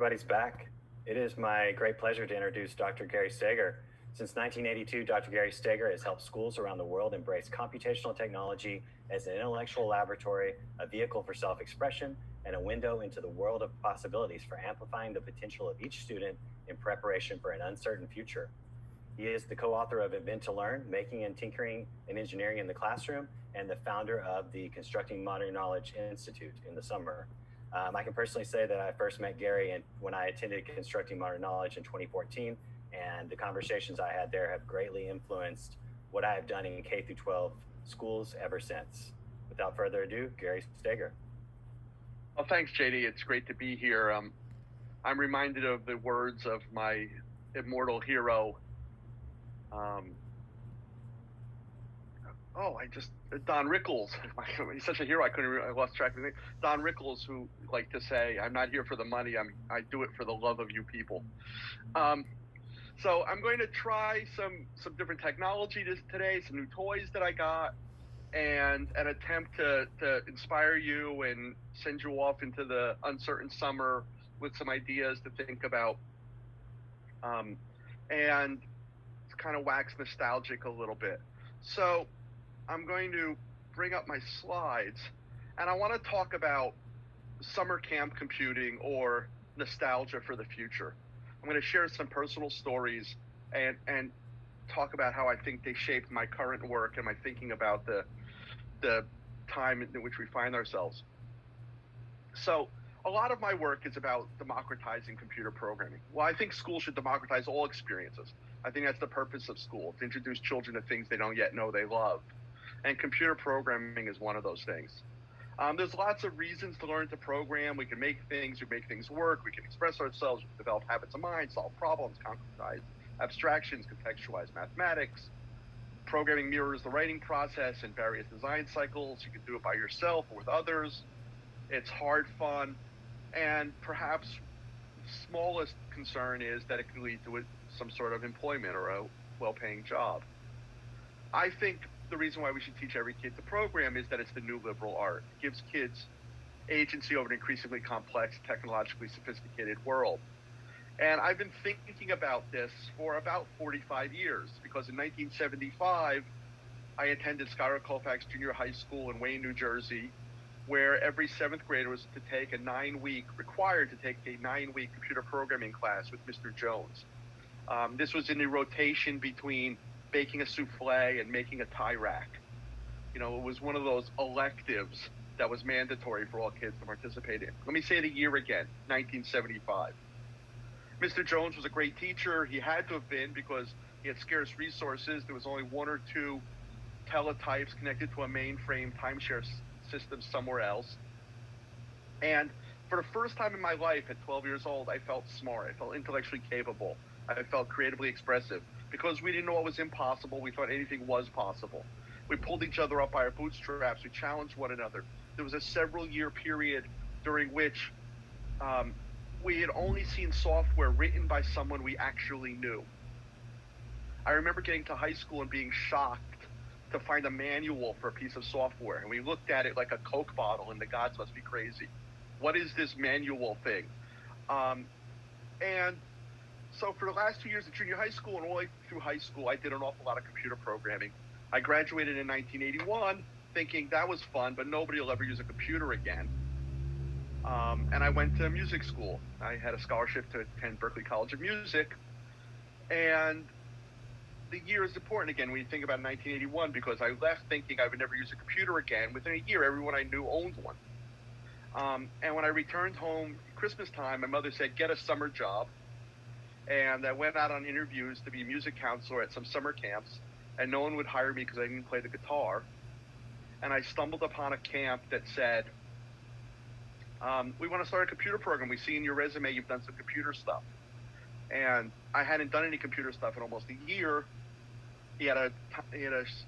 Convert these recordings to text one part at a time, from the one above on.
Everybody's back. It is my great pleasure to introduce Dr. Gary Steger. Since 1982, Dr. Gary Steger has helped schools around the world embrace computational technology as an intellectual laboratory, a vehicle for self-expression, and a window into the world of possibilities for amplifying the potential of each student in preparation for an uncertain future. He is the co-author of Invent to Learn, Making and Tinkering and Engineering in the Classroom, and the founder of the Constructing Modern Knowledge Institute in the summer. I can personally say that I first met Gary when I attended Constructing Modern Knowledge in 2014, and the conversations I had there have greatly influenced what I have done in K through 12 schools ever since. Without further ado, Gary Steger. Well, thanks, JD. It's great to be here. I'm reminded of the words of my immortal hero. Don Rickles. He's such a hero. I lost track of his name. Don Rickles, who liked to say, "I'm not here for the money. I do it for the love of you people." So I'm going to try some different technology today, some new toys that I got, and an attempt to inspire you and send you off into the uncertain summer with some ideas to think about, and kind of wax nostalgic a little bit. So I'm going to bring up my slides, and I want to talk about summer camp computing or nostalgia for the future. I'm going to share some personal stories and talk about how I think they shaped my current work and my thinking about the time in which we find ourselves. So a lot of my work is about democratizing computer programming. Well, I think schools should democratize all experiences. I think that's the purpose of school, to introduce children to things they don't yet know they love. And computer programming is one of those things. There's lots of reasons to learn to program. We can make things work. We can express ourselves, develop habits of mind, solve problems, concretize abstractions, contextualize mathematics. Programming mirrors the writing process in various design cycles. You can do it by yourself or with others. It's hard, fun, and perhaps the smallest concern is that it can lead to some sort of employment or a well-paying job. I think the reason why we should teach every kid to program is that it's the new liberal art. It gives kids agency over an increasingly complex, technologically sophisticated world. And I've been thinking about this for about 45 years, because in 1975, I attended Schuyler Colfax Junior High School in Wayne, New Jersey, where every seventh grader was required to take a 9-week computer programming class with Mr. Jones. This was in the rotation between baking a souffle and making a tie rack. It was one of those electives that was mandatory for all kids to participate in. Let me say the year again, 1975. Mr. Jones was a great teacher. He had to have been, because he had scarce resources. There was only 1 or 2 teletypes connected to a mainframe timeshare system somewhere else. And for the first time in my life at 12 years old, I felt smart. I felt intellectually capable. I felt creatively expressive. Because we didn't know what was impossible, we thought anything was possible. We pulled each other up by our bootstraps. We challenged one another. There was a several-year period during which we had only seen software written by someone we actually knew. I remember getting to high school and being shocked to find a manual for a piece of software. And we looked at it like a Coke bottle, and the gods must be crazy. What is this manual thing? And so for the last 2 years of junior high school and all the way through high school, I did an awful lot of computer programming. I graduated in 1981 thinking that was fun, but nobody will ever use a computer again. And I went to music school. I had a scholarship to attend Berklee College of Music. And the year is important again when you think about 1981, because I left thinking I would never use a computer again. Within a year, everyone I knew owned one. And when I returned home Christmas time, my mother said, "Get a summer job." And I went out on interviews to be a music counselor at some summer camps, and no one would hire me because I didn't play the guitar. And I stumbled upon a camp that said, "We want to start a computer program. We see in your resume you've done some computer stuff." And I hadn't done any computer stuff in almost a year. He had a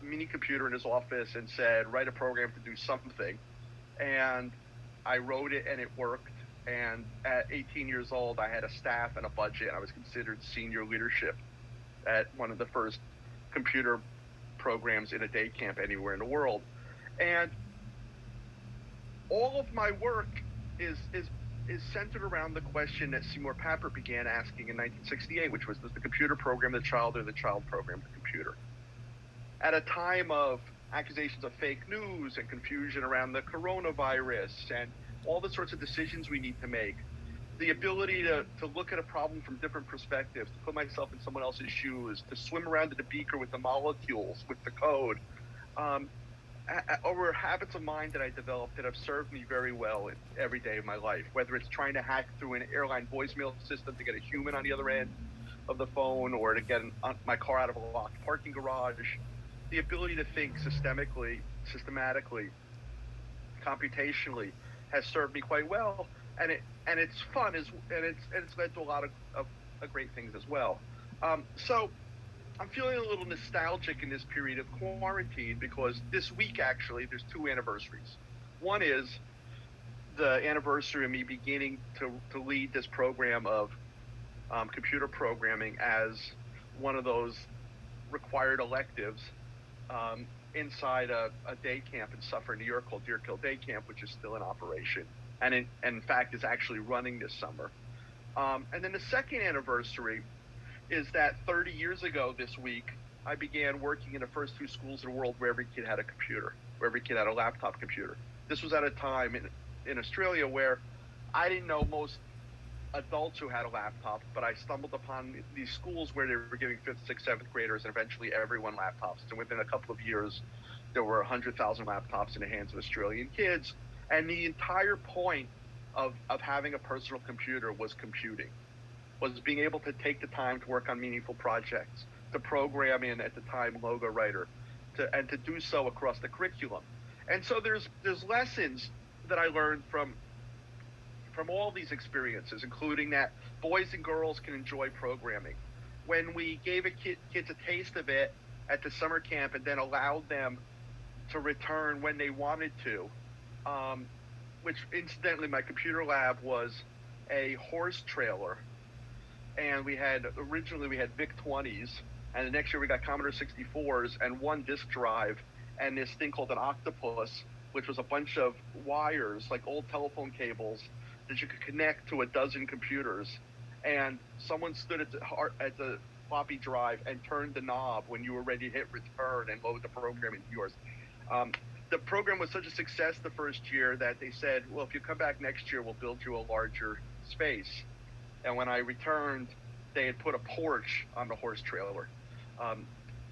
mini computer in his office and said, "Write a program to do something." And I wrote it, and it worked. And at 18 years old, I had a staff and a budget. I was considered senior leadership at one of the first computer programs in a day camp anywhere in the world. And all of my work is is centered around the question that Seymour Papert began asking in 1968, which was, does the computer program the child or the child program the computer? At a time of accusations of fake news and confusion around the coronavirus and all the sorts of decisions we need to make, the ability to look at a problem from different perspectives, to put myself in someone else's shoes, to swim around in the beaker with the molecules, with the code, were habits of mind that I developed that have served me very well in every day of my life, whether it's trying to hack through an airline voicemail system to get a human on the other end of the phone, or to get my car out of a locked parking garage. The ability to think systematically, computationally has served me quite well, and it's fun, and it's led to a lot of great things as well. So I'm feeling a little nostalgic in this period of quarantine, because this week, actually, there's two anniversaries. One is the anniversary of me beginning to lead this program of computer programming as one of those required electives inside a day camp in Suffolk, New York, called Deer Kill Day Camp, which is still in operation, and in fact is actually running this summer. And then the second anniversary is that 30 years ago this week, I began working in the first two schools in the world where every kid had a computer, where every kid had a laptop computer. This was at a time in Australia where I didn't know most adults who had a laptop, but I stumbled upon these schools where they were giving 5th, 6th, 7th graders, and eventually everyone, laptops. And within a couple of years, there were 100,000 laptops in the hands of Australian kids. And the entire point of having a personal computer was computing, was being able to take the time to work on meaningful projects, to program in, at the time, logo writer, and to do so across the curriculum. And so there's lessons that I learned from all these experiences, including that boys and girls can enjoy programming. When we gave kids a taste of it at the summer camp and then allowed them to return when they wanted to, which incidentally, my computer lab was a horse trailer, and originally we had VIC-20s, and the next year we got Commodore 64s and one disk drive and this thing called an octopus, which was a bunch of wires, like old telephone cables, that you could connect to a dozen computers. And someone stood at the floppy drive and turned the knob when you were ready to hit return and load the program into yours. The program was such a success the first year that they said, well, if you come back next year, we'll build you a larger space. And when I returned, they had put a porch on the horse trailer.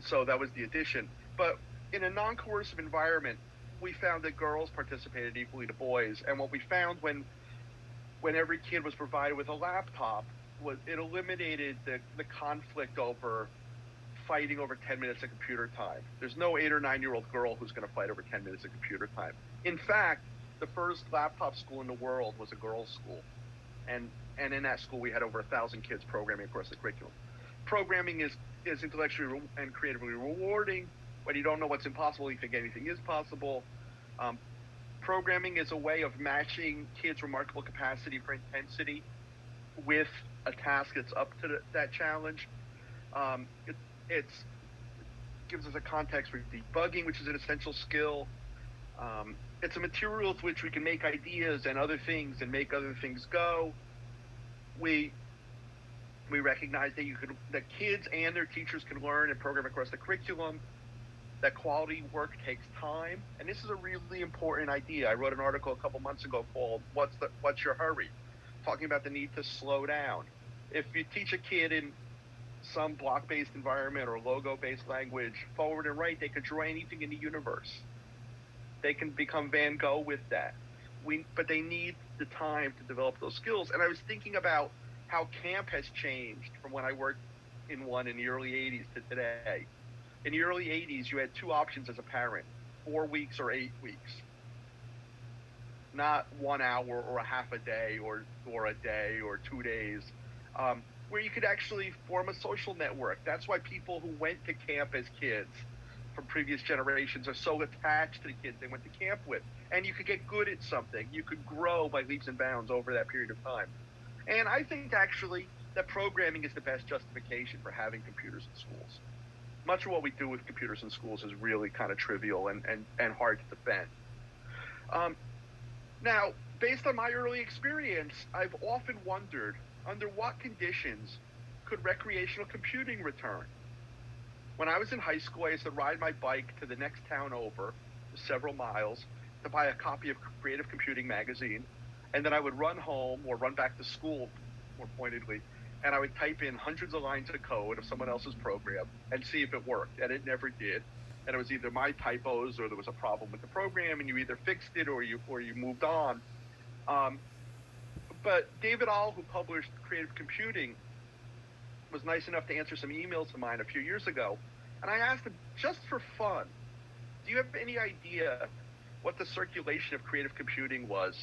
So that was the addition. But in a non-coercive environment, we found that girls participated equally to boys. And what we found when every kid was provided with a laptop was it eliminated the conflict over fighting over 10 minutes of computer time. There's no 8 or 9-year-old girl who's going to fight over 10 minutes of computer time. In fact, the first laptop school in the world was a girls' school. And in that school, we had over 1,000 kids programming across the curriculum. Programming is intellectually and creatively rewarding. When you don't know what's impossible, you think anything is possible. Programming is a way of matching kids' remarkable capacity for intensity with a task that's up to that challenge. It gives us a context for debugging, which is an essential skill. It's a material with which we can make ideas and other things and make other things go. We recognize that kids and their teachers can learn and program across the curriculum, that quality work takes time. And this is a really important idea. I wrote an article a couple months ago called What's Your Hurry? Talking about the need to slow down. If you teach a kid in some block-based environment or logo-based language, forward and right, they could draw anything in the universe. They can become Van Gogh with that. But they need the time to develop those skills. And I was thinking about how camp has changed from when I worked in one in the early 80s to today. In the early 80s, you had two options as a parent, 4 weeks or 8 weeks. Not 1 hour or a half a day or a day or 2 days, where you could actually form a social network. That's why people who went to camp as kids from previous generations are so attached to the kids they went to camp with. And you could get good at something. You could grow by leaps and bounds over that period of time. And I think actually that programming is the best justification for having computers in schools. Much of what we do with computers in schools is really kind of trivial and hard to defend. Now, based on my early experience, I've often wondered under what conditions could recreational computing return. When I was in high school, I used to ride my bike to the next town over, several miles, to buy a copy of Creative Computing magazine. And then I would run home or run back to school, more pointedly, and I would type in hundreds of lines of code of someone else's program and see if it worked. And it never did. And it was either my typos or there was a problem with the program, and you either fixed it or you moved on. But David All, who published Creative Computing, was nice enough to answer some emails of mine a few years ago. And I asked him, just for fun, do you have any idea what the circulation of creative computing was?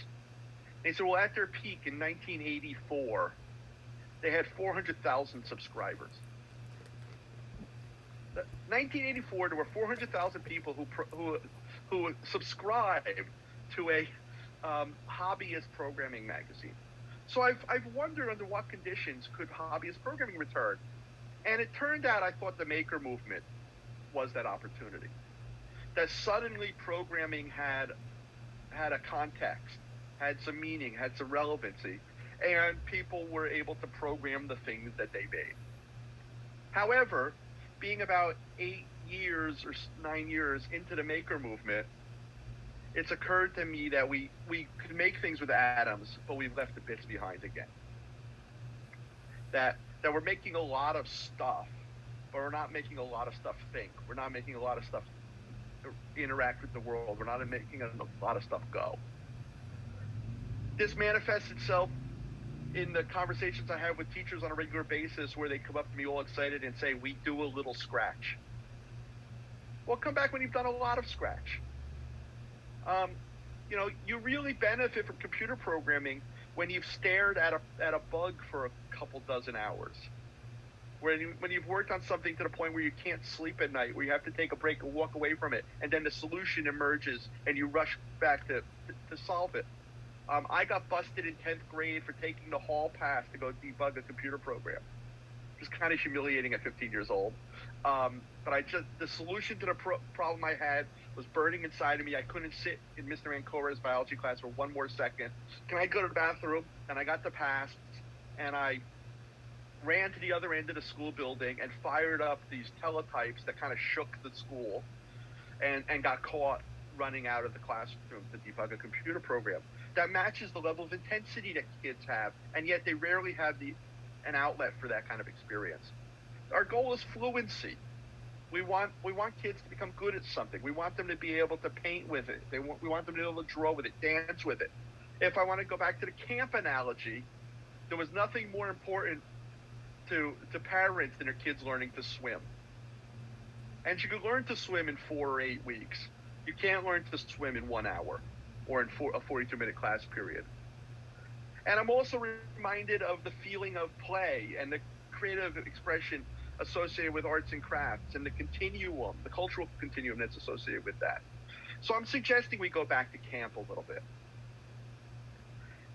And he said, well, at their peak in 1984, they had 400,000 subscribers. 1984, there were 400,000 people who subscribed to a hobbyist programming magazine. So I've wondered under what conditions could hobbyist programming return. And it turned out I thought the maker movement was that opportunity. That suddenly programming had a context, had some meaning, had some relevancy, and people were able to program the things that they made. However, being about 8 years or 9 years into the maker movement, it's occurred to me that we could make things with atoms, but we've left the bits behind again. That we're making a lot of stuff, but we're not making a lot of stuff think. We're not making a lot of stuff interact with the world. We're not making a lot of stuff go. This manifests itself in the conversations I have with teachers on a regular basis, where they come up to me all excited and say, we do a little Scratch. Well, come back when you've done a lot of Scratch. You really benefit from computer programming when you've stared at a bug for a couple dozen hours. When you've worked on something to the point where you can't sleep at night, where you have to take a break and walk away from it, and then the solution emerges and you rush back to solve it. I got busted in 10th grade for taking the hall pass to go debug a computer program. It was kind of humiliating at 15 years old. But the solution to the problem I had was burning inside of me. I couldn't sit in Mr. Ancora's biology class for one more second. Can I go to the bathroom? And I got the pass, and I ran to the other end of the school building and fired up these teletypes that kind of shook the school, and got caught running out of the classroom to debug a computer program. That matches the level of intensity that kids have, and yet they rarely have an outlet for that kind of experience. Our goal is fluency. We want kids to become good at something. We want them to be able to paint with it. We want them to be able to draw with it, dance with it. If I want to go back to the camp analogy, there was nothing more important to parents than their kids learning to swim. And you can learn to swim in 4 or 8 weeks. You can't learn to swim in 1 hour or in a 42-minute class period. And I'm also reminded of the feeling of play and the creative expression associated with arts and crafts, and the continuum, the cultural continuum that's associated with that. So I'm suggesting we go back to camp a little bit.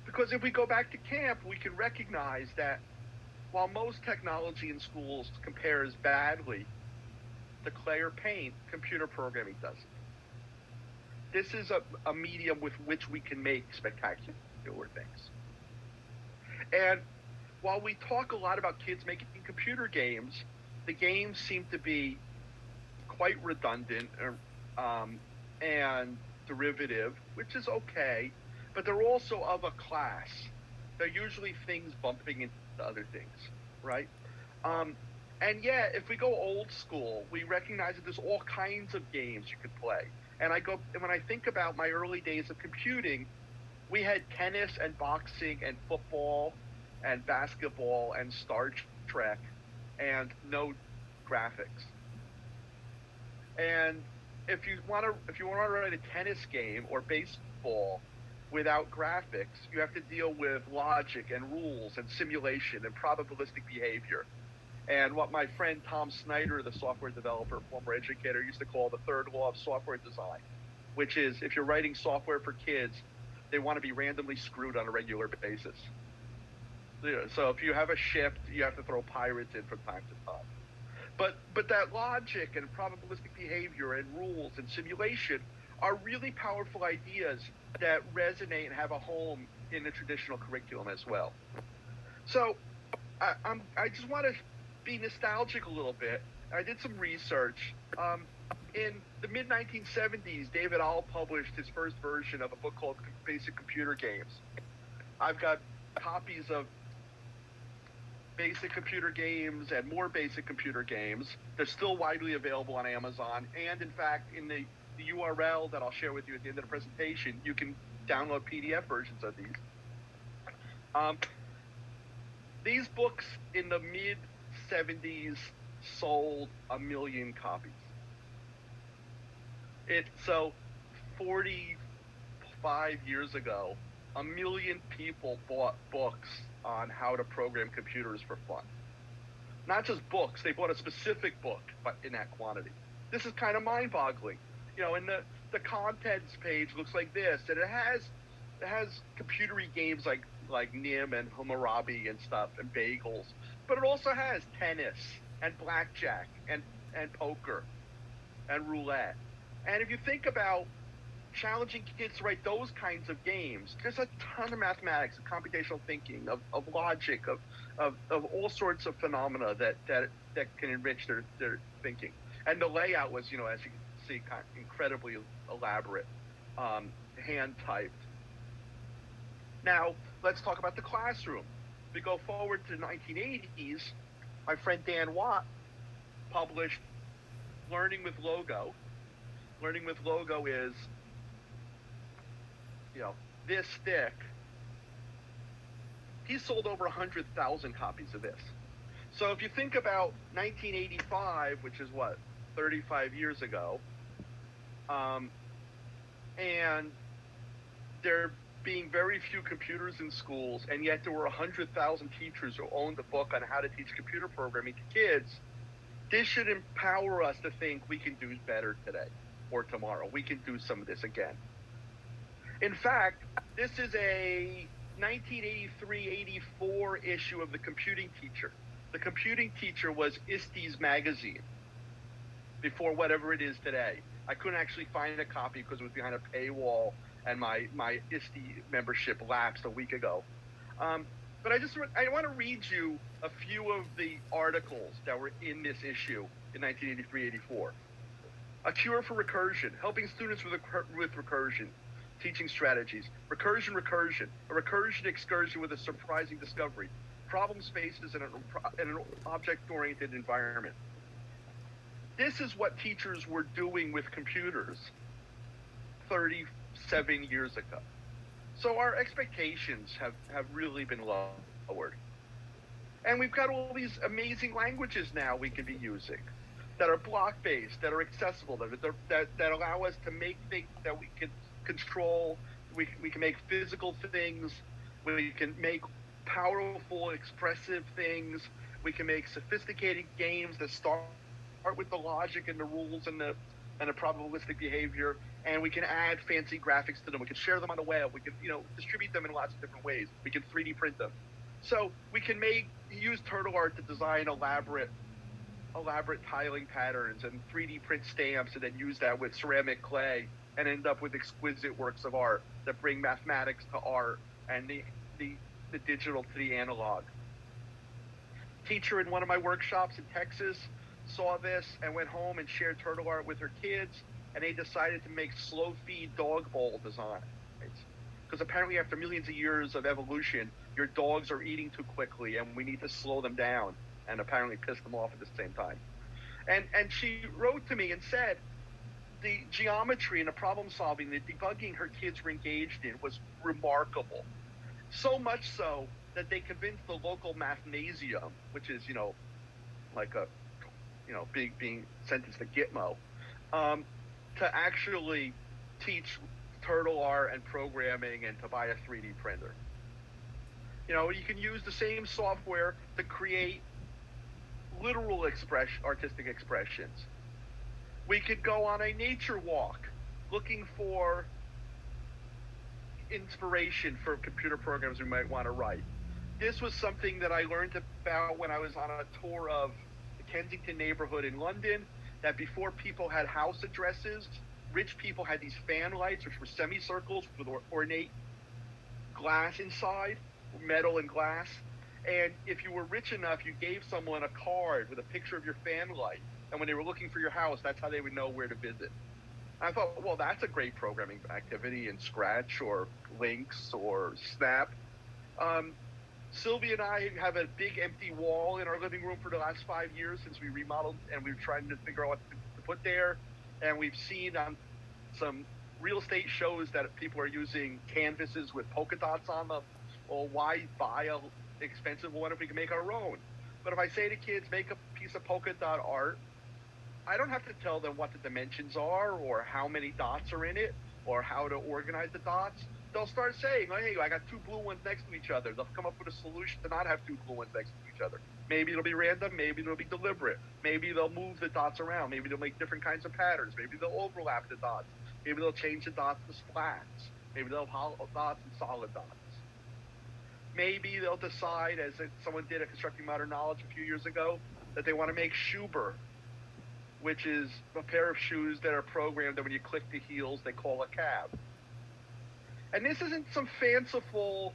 Because if we go back to camp, we can recognize that while most technology in schools compares badly to clay or paint, computer programming doesn't. This is a medium with which we can make spectacular things. And while we talk a lot about kids making computer games, the games seem to be quite redundant and derivative, which is okay, but they're also of a class. They're usually things bumping into other things, right? And yet, if we go old school, we recognize that there's all kinds of games you could play. And when I think about my early days of computing, we had tennis and boxing and football and basketball and Star Trek and no graphics. And if you want to write a tennis game or baseball without graphics, you have to deal with logic and rules and simulation and probabilistic behavior. And what my friend Tom Snyder, the software developer, former educator, used to call the third law of software design, which is if you're writing software for kids, they want to be randomly screwed on a regular basis. So if you have a ship, you have to throw pirates in from time to time. But that logic and probabilistic behavior and rules and simulation are really powerful ideas that resonate and have a home in the traditional curriculum as well. So I just want to be nostalgic a little bit. I did some research. In the mid-1970s, David Ahl published his first version of a book called Basic Computer Games. I've got copies of Basic Computer Games and more Basic Computer Games. They're still widely available on Amazon. And in fact, in the URL that I'll share with you at the end of the presentation, you can download PDF versions of these. These books in the mid-70s sold 1 million copies. So 45 years ago, 1 million people bought books on how to program computers for fun. Not just books, they bought a specific book, but in that quantity. This is kind of mind-boggling. And the contents page looks like this, and it has computery games like Nim and Hammurabi and stuff and bagels, but it also has tennis and blackjack and poker and roulette. And if you think about challenging kids to write those kinds of games, there's a ton of mathematics, of computational thinking, of logic, of all sorts of phenomena that can enrich their thinking. And the layout was, as you can see, kind of incredibly elaborate, hand typed. Now, let's talk about the classroom. We go forward to the 1980s. My friend Dan Watt published Learning with Logo. Learning with Logo is, this thick. He sold over 100,000 copies of this. So if you think about 1985, which is 35 years ago, and there being very few computers in schools, and yet there were 100,000 teachers who owned a book on how to teach computer programming to kids, this should empower us to think we can do better today or tomorrow. We can do some of this again. In fact, this is a 1983-84 issue of the Computing Teacher. The Computing Teacher was ISTE's magazine before whatever it is today. I couldn't actually find a copy because it was behind a paywall, and my ISTE membership lapsed a week ago. But I want to read you a few of the articles that were in this issue in 1983-84. A Cure for Recursion, helping students with recursion, teaching strategies. Recursion, a recursion excursion with a surprising discovery. Problem spaces in an object-oriented environment. This is what teachers were doing with computers 37 years ago. So our expectations have really been lowered. And we've got all these amazing languages now we can be using that are block-based, that are accessible, that allow us to make things that we can control. We can make physical things. We can make powerful, expressive things. We can make sophisticated games that start with the logic and the rules and the probabilistic behavior, and we can add fancy graphics to them. We can share them on the web. We can, distribute them in lots of different ways. We can 3D print them. So we can use Turtle Art to design elaborate tiling patterns and 3D print stamps, and then use that with ceramic clay and end up with exquisite works of art that bring mathematics to art and the digital to the analog. Teacher in one of my workshops in Texas saw this and went home and shared Turtle Art with her kids, and they decided to make slow feed dog bowl designs. Because apparently after millions of years of evolution, your dogs are eating too quickly and we need to slow them down and apparently piss them off at the same time. And she wrote to me and said the geometry and the problem solving, the debugging her kids were engaged in was remarkable. So much so that they convinced the local mathnasium, which is, like a, being sentenced to Gitmo, to actually teach Turtle Art and programming and to buy a 3D printer. You can use the same software to create literal artistic expressions. We could go on a nature walk looking for inspiration for computer programs we might want to write. This was something that I learned about when I was on a tour of the Kensington neighborhood in London, that before people had house addresses, rich people had these fan lights, which were semicircles with ornate glass inside, metal and glass. And if you were rich enough, you gave someone a card with a picture of your fan light. And when they were looking for your house, that's how they would know where to visit. And I thought, well, that's a great programming activity in Scratch or Lynx or Snap. Sylvia and I have a big empty wall in our living room for the last 5 years since we remodeled, and we're trying to figure out what to put there. And we've seen on some real estate shows that people are using canvases with polka dots on them. Well, why buy a expensive one if we can make our own? But if I say to kids, make a piece of polka dot art, I don't have to tell them what the dimensions are or how many dots are in it or how to organize the dots. They'll start saying, oh, hey, I got 2 blue ones next to each other. They'll come up with a solution to not have 2 blue ones next to each other. Maybe it'll be random. Maybe it'll be deliberate. Maybe they'll move the dots around. Maybe they'll make different kinds of patterns. Maybe they'll overlap the dots. Maybe they'll change the dots to splats. Maybe they'll have hollow dots and solid dots. Maybe they'll decide, as someone did at Constructing Modern Knowledge a few years ago, that they want to make Schuber, which is a pair of shoes that are programmed that when you click the heels, they call a cab. And this isn't some fanciful,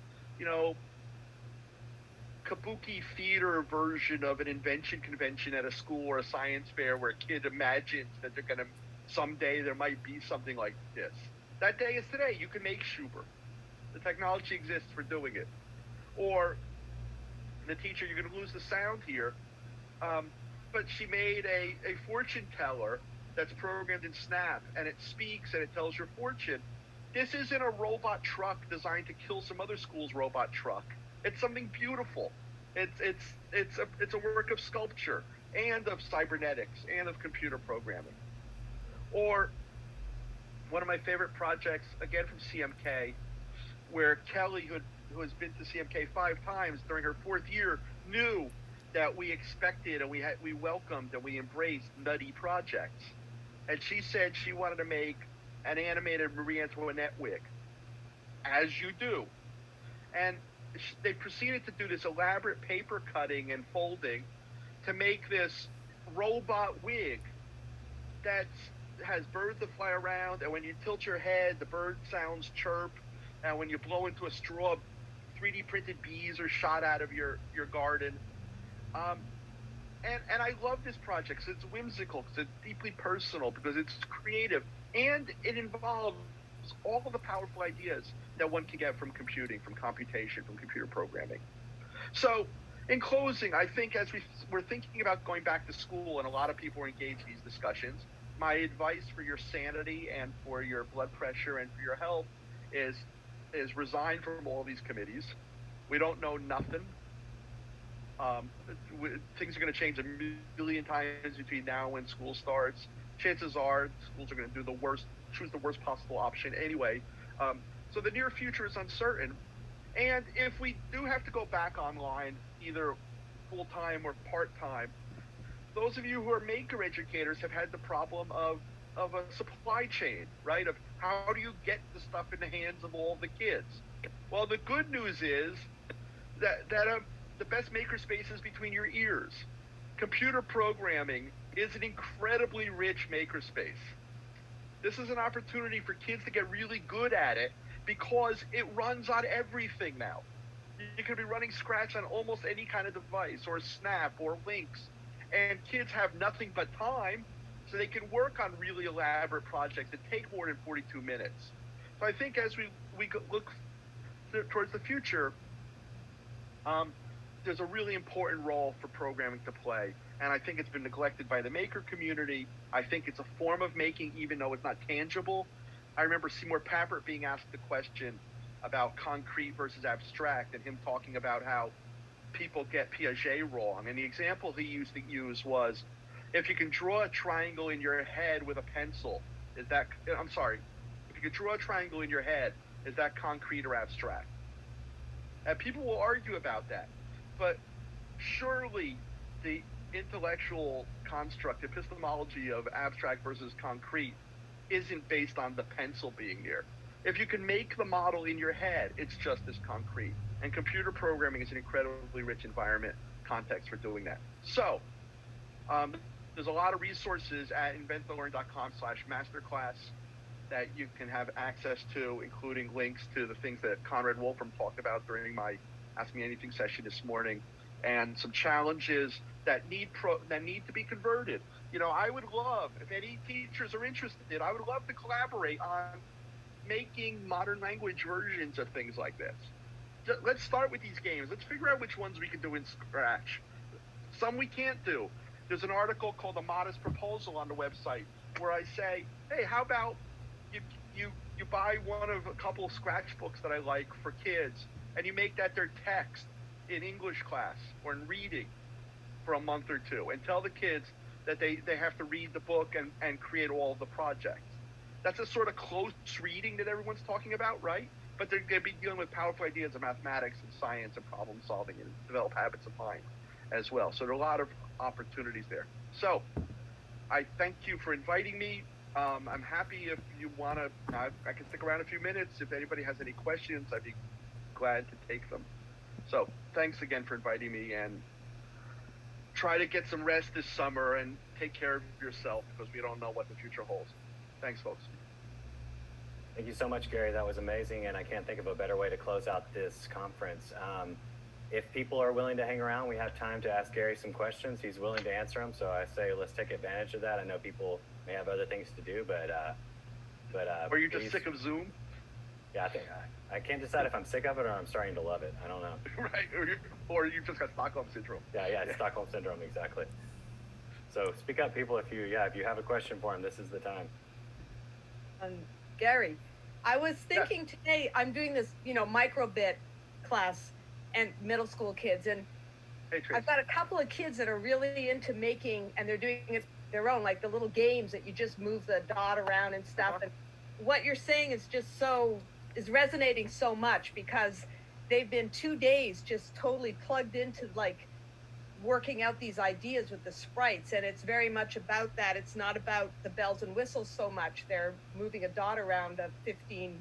kabuki theater version of an invention convention at a school or a science fair where a kid imagines that someday there might be something like this. That day is today. You can make Schuber. The technology exists for doing it. Or the teacher, you're going to lose the sound here, but she made a fortune teller that's programmed in Snap, and it speaks and it tells your fortune. This isn't a robot truck designed to kill some other school's robot truck. It's something beautiful. It's a work of sculpture and of cybernetics and of computer programming. Or one of my favorite projects, again from CMK, where Kelly, who has been to CMK 5 times during her 4th year, knew that we expected and we welcomed and we embraced nutty projects. And she said she wanted to make an animated Marie Antoinette wig, as you do. And they proceeded to do this elaborate paper cutting and folding to make this robot wig that has birds that fly around, and when you tilt your head, the bird sounds chirp, and when you blow into a straw, 3D printed bees are shot out of your garden. And I love this project because it's whimsical, because it's deeply personal, because it's creative, and it involves all of the powerful ideas that one can get from computing, from computation, from computer programming. So in closing, I think as we're thinking about going back to school, and a lot of people are engaged in these discussions, my advice for your sanity and for your blood pressure and for your health is resign from all these committees. We don't know nothing. Things are going to change a million times between now and when school starts. Chances are schools are going to choose the worst possible option anyway. So the near future is uncertain. And if we do have to go back online, either full-time or part-time, those of you who are maker educators have had the problem of a supply chain, right? Of how do you get the stuff in the hands of all the kids? Well, the good news is that the best makerspace is between your ears. Computer programming is an incredibly rich makerspace. This is an opportunity for kids to get really good at it because it runs on everything now. You can be running Scratch on almost any kind of device, or Snap, or Lynx, and kids have nothing but time, so they can work on really elaborate projects that take more than 42 minutes. So I think as we look towards the future, there's a really important role for programming to play, and I think it's been neglected by the maker community. I think it's a form of making, even though it's not tangible. I remember Seymour Papert being asked the question about concrete versus abstract, and him talking about how people get Piaget wrong. And the example he used to use was, if you can draw a triangle in your head with a pencil, if you could draw a triangle in your head, is that concrete or abstract? And people will argue about that. But surely the intellectual construct, epistemology of abstract versus concrete isn't based on the pencil being there. If you can make the model in your head, it's just as concrete. And computer programming is an incredibly rich environment context for doing that. So there's a lot of resources at inventtolearn.com/masterclass. that you can have access to, including links to the things that Conrad Wolfram talked about during my Ask Me Anything session this morning, and some challenges that need to be converted. I would love, if any teachers are interested, I would love to collaborate on making modern language versions of things like this. Let's start with these games. Let's figure out which ones we can do in Scratch. Some we can't do. There's an article called A Modest Proposal on the website where I say, hey, how about you buy one of a couple of Scratch books that I like for kids, and you make that their text in English class or in reading for a month or two, and tell the kids that they have to read the book and create all of the projects. That's a sort of close reading that everyone's talking about, right? But they're going to be dealing with powerful ideas of mathematics and science and problem solving and develop habits of mind as well. So there are a lot of opportunities there. So I thank you for inviting me. I'm happy if you want to, I can stick around a few minutes. If anybody has any questions, I'd be glad to take them. So thanks again for inviting me, and try to get some rest this summer and take care of yourself, because we don't know what the future holds. Thanks, folks. Thank you so much, Gary. That was amazing, and I can't think of a better way to close out this conference. If people are willing to hang around, we have time to ask Gary some questions. He's willing to answer them, so I say let's take advantage of that. I know people may have other things to do, but or you're just sick of Zoom? Yeah, I think I can't decide if I'm sick of it or I'm starting to love it. I don't know. Right, or you just got Stockholm syndrome. Yeah, Stockholm syndrome, exactly. So speak up, people. If you have a question for him, this is the time. Gary, I was thinking today, I'm doing this, microbit class and middle school kids, and hey, I've got a couple of kids that are really into making, and they're doing it their own, like the little games that you just move the dot around and stuff. And what you're saying is just is resonating so much, because they've been 2 days just totally plugged into like working out these ideas with the sprites, and it's very much about that. It's not about the bells and whistles so much. They're moving a dot around a 15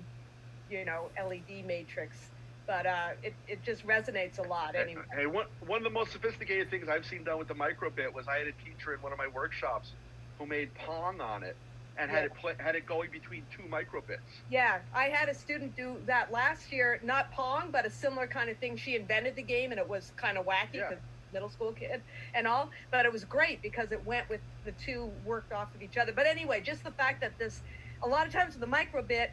LED matrix, but it just resonates a lot anyway. Hey, one of the most sophisticated things I've seen done with the microbit was I had a teacher in one of my workshops who made Pong on it and had it going between two microbits. Yeah, I had a student do that last year, not Pong, but a similar kind of thing. She invented the game, and it was kind of wacky. Yeah. Middle school kid and all, but it was great because it went with the two worked off of each other. But anyway, just the fact that a lot of times with the microbit,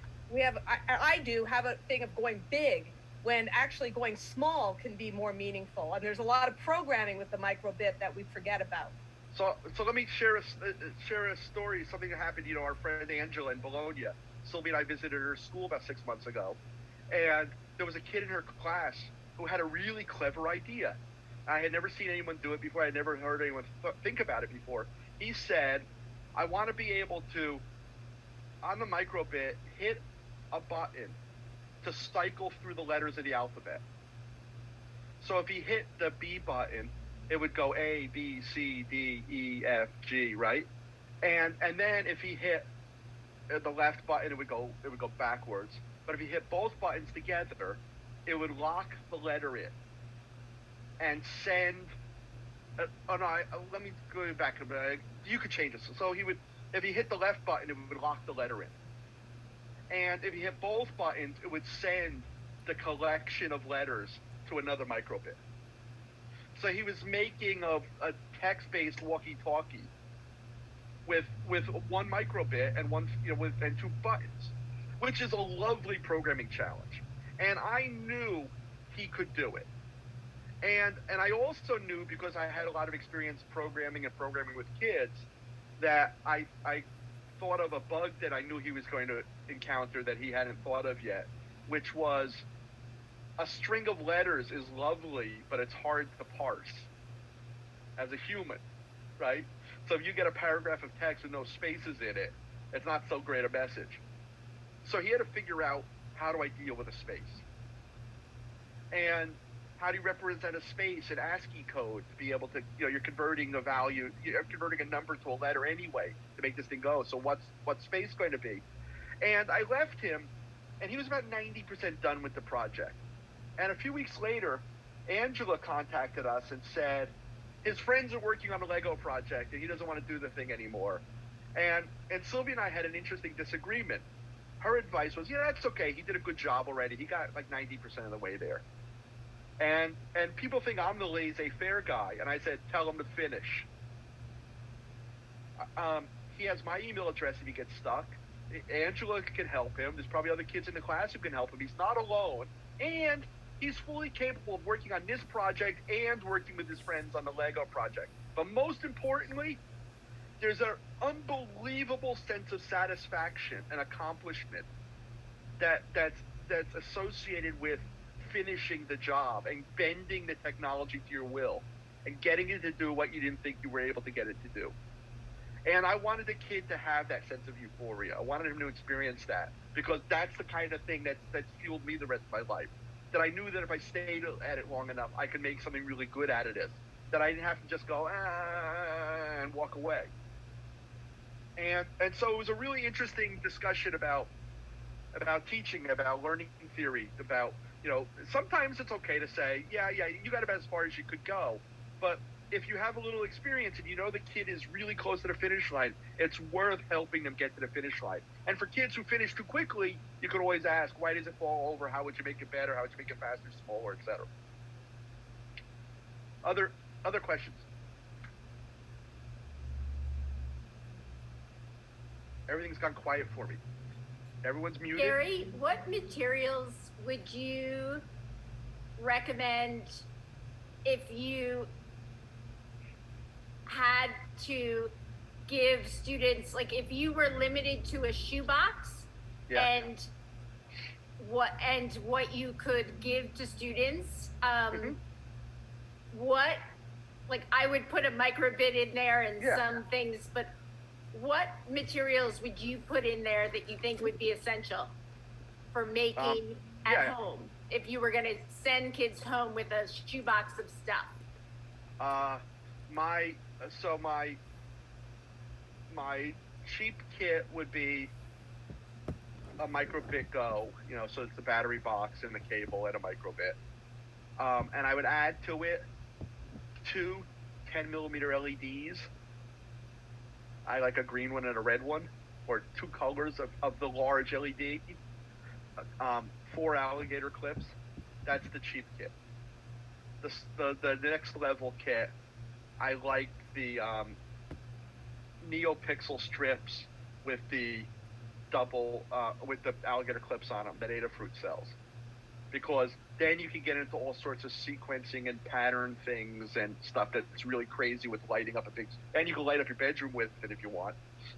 I do have a thing of going big when actually going small can be more meaningful. And there's a lot of programming with the microbit that we forget about. So let me share a story, something that happened, our friend Angela in Bologna. Sylvia and I visited her school about 6 months ago, and there was a kid in her class who had a really clever idea. I had never seen anyone do it before. I had never heard anyone think about it before. He said, I want to be able to, on the microbit, hit a button to cycle through the letters of the alphabet. So if he hit the B button, it would go A, B, C, D, E, F, G, right? And then if he hit the left button, it would go backwards. But if he hit both buttons together, it would lock the letter in and send. Let me go back a bit. You could change this. So if he hit the left button, it would lock the letter in. And if he hit both buttons, it would send the collection of letters to another microbit. So he was making a text-based walkie-talkie with one microbit and and two buttons, which is a lovely programming challenge. And I knew he could do it. And I also knew, because I had a lot of experience programming with kids, that I thought of a bug that I knew he was going to encounter that he hadn't thought of yet, which was a string of letters is lovely, but it's hard to parse as a human, right? So if you get a paragraph of text with no spaces in it, it's not so great a message. So he had to figure out, how do I deal with a space? And how do you represent a space in ASCII code to be able to, you're converting a value, you're converting a number to a letter anyway to make this thing go. So what's space going to be? And I left him, and he was about 90% done with the project. And a few weeks later, Angela contacted us and said his friends are working on a Lego project and he doesn't want to do the thing anymore. And Sylvia and I had an interesting disagreement. her advice was, that's okay. He did a good job already. He got like 90% of the way there. And people think I'm the laissez-faire guy. And I said, tell him to finish. He has my email address if he gets stuck. Angela can help him. There's probably other kids in the class who can help him. He's not alone. And he's fully capable of working on this project and working with his friends on the Lego project. But most importantly, there's an unbelievable sense of satisfaction and accomplishment that's associated with finishing the job and bending the technology to your will and getting it to do what you didn't think you were able to get it to do. And I wanted the kid to have that sense of euphoria. I wanted him to experience that because that's the kind of thing that's fueled me the rest of my life. That I knew that if I stayed at it long enough, I could make something really good out of this. That I didn't have to just go and walk away. And so it was a really interesting discussion about teaching, about learning theory, about, sometimes it's okay to say, yeah, you got about as far as you could go. But if you have a little experience and you know the kid is really close to the finish line, it's worth helping them get to the finish line. And for kids who finish too quickly, you could always ask, why does it fall over? How would you make it better? How would you make it faster, smaller, etc.? Other questions? Everything's gone quiet for me. Everyone's muted. Gary, what materials would you recommend if you had to give students, like if you were limited to a shoebox and what you could give to students, what, like I would put a microbit in there and some things, but what materials would you put in there that you think would be essential for making at home if you were going to send kids home with a shoebox of stuff? My cheap kit would be a microbit Go, so it's the battery box and the cable and a microbit. And I would add to it 2 10mm LEDs. I like a green one and a red one, or 2 colors of the large LED. 4 alligator clips. That's the cheap kit. The next level kit, I like the NeoPixel strips with the with the alligator clips on them that Adafruit sells, because then you can get into all sorts of sequencing and pattern things and stuff that's really crazy with lighting up and you can light up your bedroom with it if you want,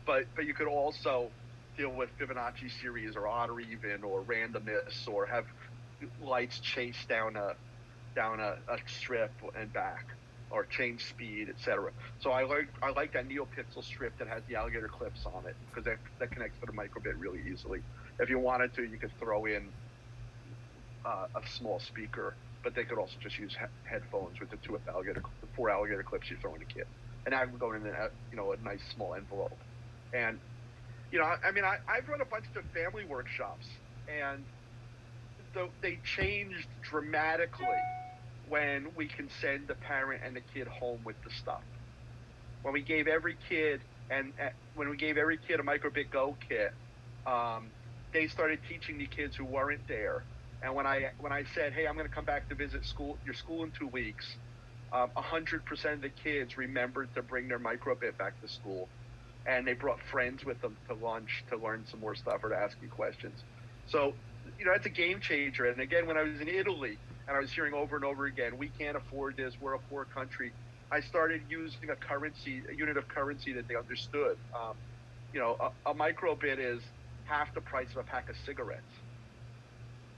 but you could also deal with Fibonacci series or odd or even or randomness, or have lights chase down a strip and back, or change speed, etc. So I like that NeoPixel strip that has the alligator clips on it, because that connects to the microbit really easily. If you wanted to, you could throw in a small speaker, but they could also just use headphones with the 4 alligator clips you throw in a kit, and that would go in a nice small envelope. And I've run a bunch of family workshops, and they changed dramatically when we can send the parent and the kid home with the stuff. When we gave every kid a microbit Go kit, they started teaching the kids who weren't there. And when I said, hey, I'm going to come back to visit your school in 2 weeks, 100% of the kids remembered to bring their microbit back to school, and they brought friends with them to lunch to learn some more stuff or to ask you questions. So, that's a game changer. And again, when I was in Italy, and I was hearing over and over again, we can't afford this, we're a poor country, I started using a unit of currency that they understood. A microbit is half the price of a pack of cigarettes,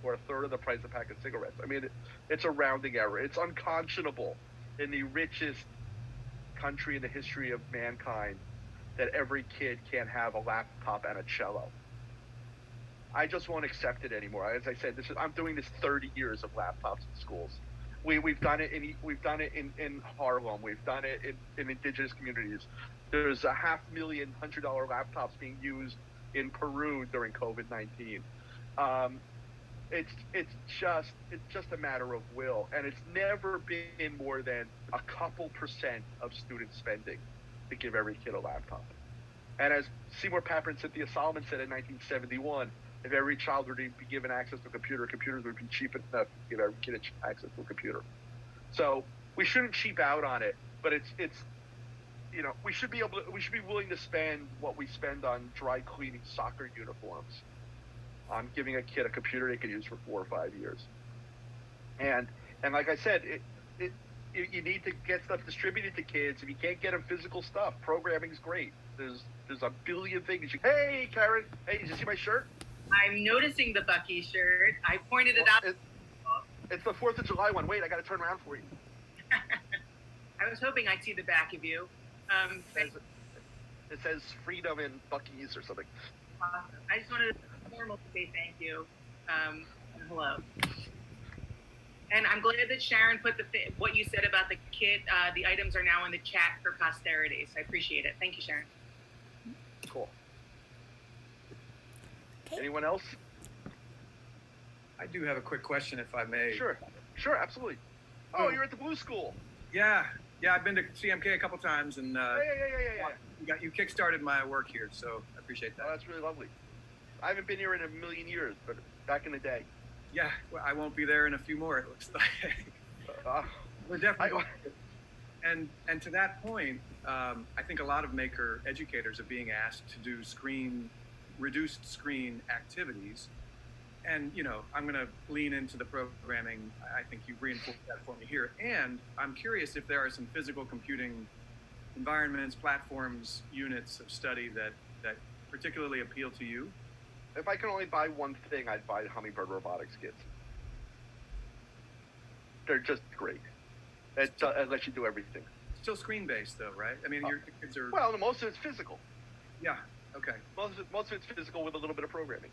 or a third of the price of a pack of cigarettes. I mean, it's a rounding error. It's unconscionable in the richest country in the history of mankind that every kid can't have a laptop and a cello. I just won't accept it anymore. As I said, I'm doing this 30 years of laptops in schools. We've done it in Harlem. We've done it in indigenous communities. There's $500,000 $100 laptops being used in Peru during COVID-19. It's just a matter of will, and it's never been more than a couple % of student spending to give every kid a laptop. And as Seymour Papert and Cynthia Solomon said in 1971, if every child were to be given access to a computer, computers would be cheap enough to give every kid access to a computer. So we shouldn't cheap out on it, but it's we should be willing to spend what we spend on dry cleaning soccer uniforms, on giving a kid a computer they could use for 4 or 5 years. And like I said, you need to get stuff distributed to kids. If you can't get them physical stuff, programming's great. There's a billion things. Hey, Karen. Hey, did you see my shirt? I'm noticing the Bucky shirt. I pointed it out. It's the 4th of July one. Wait, I got to turn around for you. I was hoping I'd see the back of you. It says freedom in Bucky's or something. Awesome. I just wanted to formally say thank you and hello. And I'm glad that Sharon put what you said about the kit. The items are now in the chat for posterity, so I appreciate it. Thank you, Sharon. Cool. Okay. Anyone else? I do have a quick question, if I may. Sure, absolutely. Oh, you're at the Blue School. Yeah, I've been to CMK a couple times, and Yeah. you kickstarted my work here, so I appreciate that. Oh, that's really lovely. I haven't been here in a million years, but back in the day. Yeah, well, I won't be there in a few more, it looks like. We're definitely. And to that point, I think a lot of maker educators are being asked to do reduced screen activities. And, I'm going to lean into the programming. I think you've reinforced that for me here. And I'm curious if there are some physical computing environments, platforms, units of study that particularly appeal to you. If I can only buy one thing, I'd buy the Hummingbird Robotics kits. They're just great. It lets you do everything. Still screen-based, though, right? I mean, your kids are... Well, most of it's physical. Yeah, okay. Most of it's physical with a little bit of programming.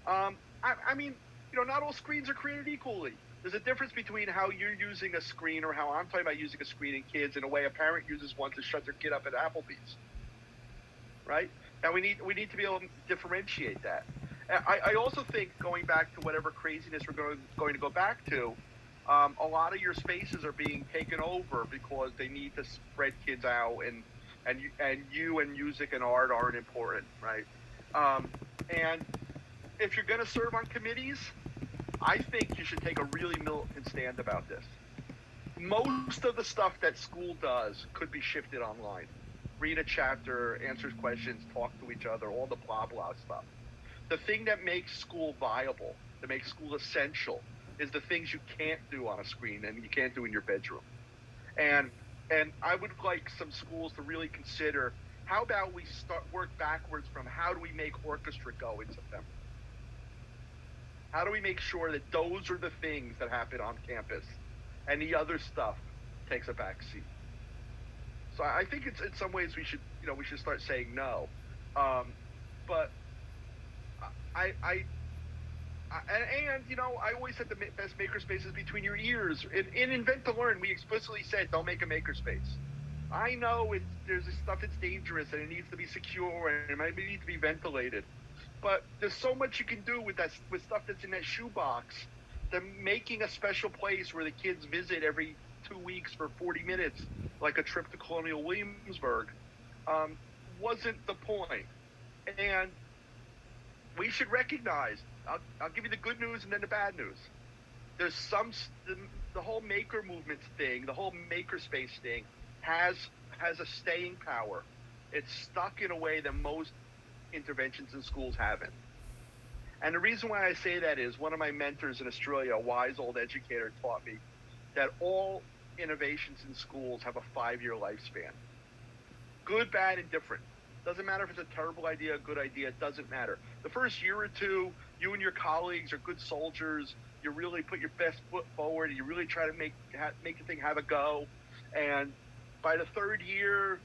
I mean, not all screens are created equally. There's a difference between how you're using a screen or how I'm talking about using a screen in kids in a way a parent uses one to shut their kid up at Applebee's. Right? Now we need to be able to differentiate that. I also think, going back to whatever craziness we're going to go back to, a lot of your spaces are being taken over because they need to spread kids out, and you and music and art aren't important, right? And if you're going to serve on committees, I think you should take a really militant stand about this. Most of the stuff that school does could be shifted online. Read a chapter, answers questions, talk to each other, all the blah, blah stuff. The thing that makes school viable, that makes school essential, is the things you can't do on a screen and you can't do in your bedroom. And I would like some schools to really consider, how about we work backwards from how do we make orchestra go in September? How do we make sure that those are the things that happen on campus and the other stuff takes a back seat? So I think it's in some ways we should start saying no. But I always said the best makerspace is between your ears. In Invent to Learn, we explicitly said don't make a makerspace. I know there's stuff that's dangerous and it needs to be secure and it might need to be ventilated. But there's so much you can do with stuff that's in that shoebox. That making a special place where the kids visit every 2 weeks for 40 minutes, like a trip to Colonial Williamsburg, wasn't the point. And we should recognize, I'll give you the good news and then the bad news. There's the whole maker movement thing, the whole makerspace thing has a staying power. It's stuck in a way that most interventions in schools haven't. And the reason why I say that is one of my mentors in Australia, a wise old educator, taught me that all innovations in schools have a 5-year lifespan. Good, bad, and different. Doesn't matter if it's a terrible idea, a good idea, it doesn't matter. The first year or two, you and your colleagues are good soldiers. You really put your best foot forward. You really try to make the thing have a go. And by the 3rd year,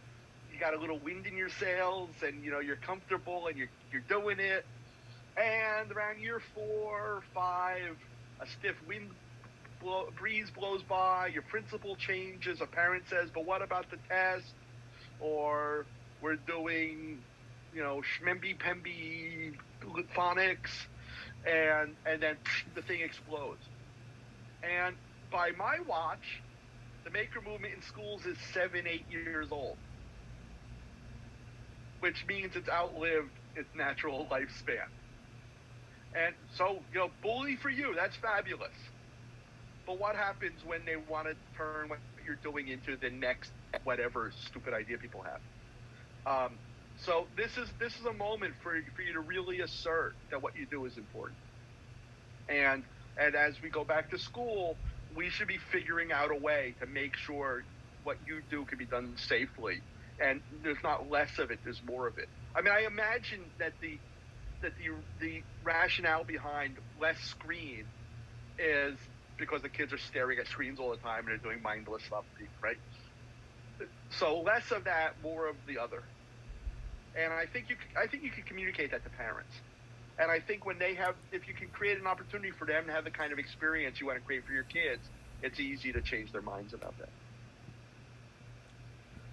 you got a little wind in your sails and you're comfortable and you're doing it. And around year 4 or 5, a stiff breeze blows by, your principal changes, a parent says, but what about the test? Or we're doing, shmemby-pemby phonics, and then the thing explodes. And by my watch, the maker movement in schools is 7-8 years old, which means it's outlived its natural lifespan. And so, bully for you, that's fabulous. But what happens when they want to turn what you're doing into the next whatever stupid idea people have? So this is a moment for you to really assert that what you do is important. And as we go back to school, we should be figuring out a way to make sure what you do can be done safely. And there's not less of it, there's more of it. I mean, I imagine that the rationale behind less screen is because the kids are staring at screens all the time and they're doing mindless stuff, right? So less of that, more of the other. And I think you can communicate that to parents. And I think if you can create an opportunity for them to have the kind of experience you want to create for your kids, it's easy to change their minds about that.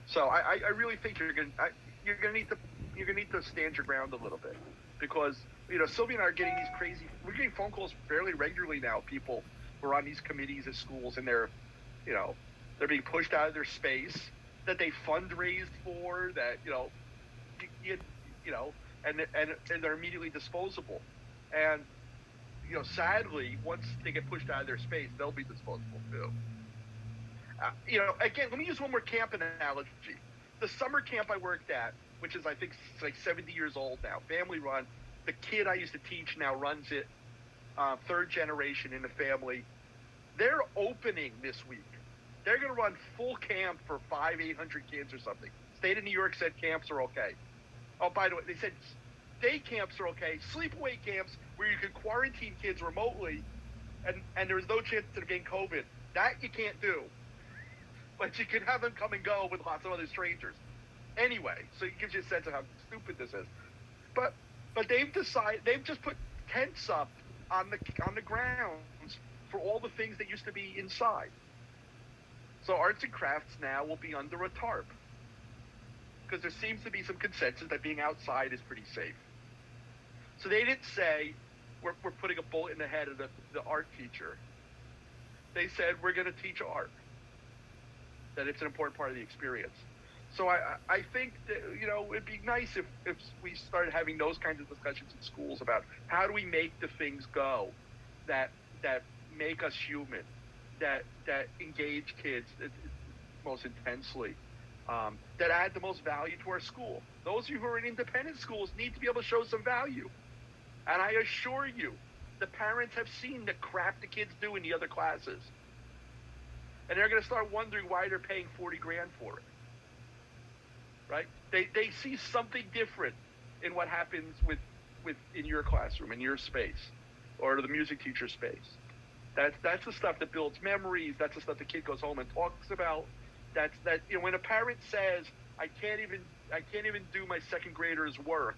So I really think you're gonna need to stand your ground a little bit, because Sylvia and I are getting we're getting phone calls fairly regularly now. People who are on these committees at schools, and they're being pushed out of their space that they fundraised for, that and they're immediately disposable. And sadly, once they get pushed out of their space, they'll be disposable too. Again, let me use one more camp analogy. The summer camp I worked at, which is I think like 70 years old now, family run. The kid I used to teach now runs it, third generation in the family. They're opening this week. They're going to run full camp for 800 kids or something. State of New York said camps are okay. Oh, by the way, they said day camps are okay. Sleepaway camps where you can quarantine kids remotely and there's no chance of getting COVID. That you can't do. But you can have them come and go with lots of other strangers. Anyway, so it gives you a sense of how stupid this is. But they've just put tents up on the grounds for all the things that used to be inside. So arts and crafts now will be under a tarp, because there seems to be some consensus that being outside is pretty safe. So they didn't say we're putting a bullet in the head of the art teacher. They said we're going to teach art, that it's an important part of the experience. So I think that, it'd be nice if we started having those kinds of discussions in schools about how do we make the things go that make us human, that engage kids most intensely, that add the most value to our school. Those of you who are in independent schools need to be able to show some value. And I assure you, the parents have seen the crap the kids do in the other classes. And they're going to start wondering why they're paying $40,000 for it. Right? They see something different in what happens with in your classroom, in your space, or the music teacher space. That's the stuff that builds memories. That's the stuff the kid goes home and talks about. When a parent says, I can't even do my second grader's work,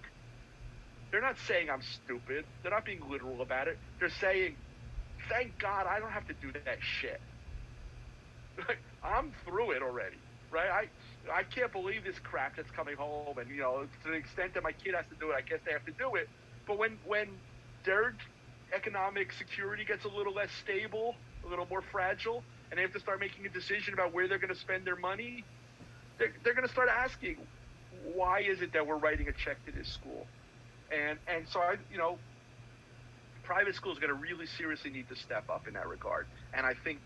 they're not saying I'm stupid. They're not being literal about it. They're saying, thank God I don't have to do that shit. I'm through it already, right? I can't believe this crap that's coming home, and to the extent that my kid has to do it, I guess they have to do it. But when their economic security gets a little less stable, a little more fragile, and they have to start making a decision about where they're going to spend their money, they're going to start asking, why is it that we're writing a check to this school? And so private schools are going to really seriously need to step up in that regard. And I think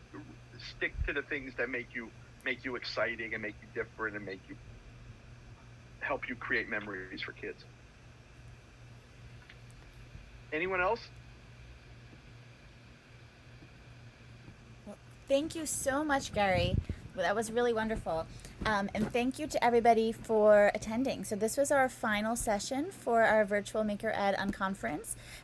stick to the things that make you exciting and make you different and help you create memories for kids. Anyone else? Well, thank you so much, Gary. That was really wonderful. And thank you to everybody for attending. So this was our final session for our virtual MakerEd Unconference.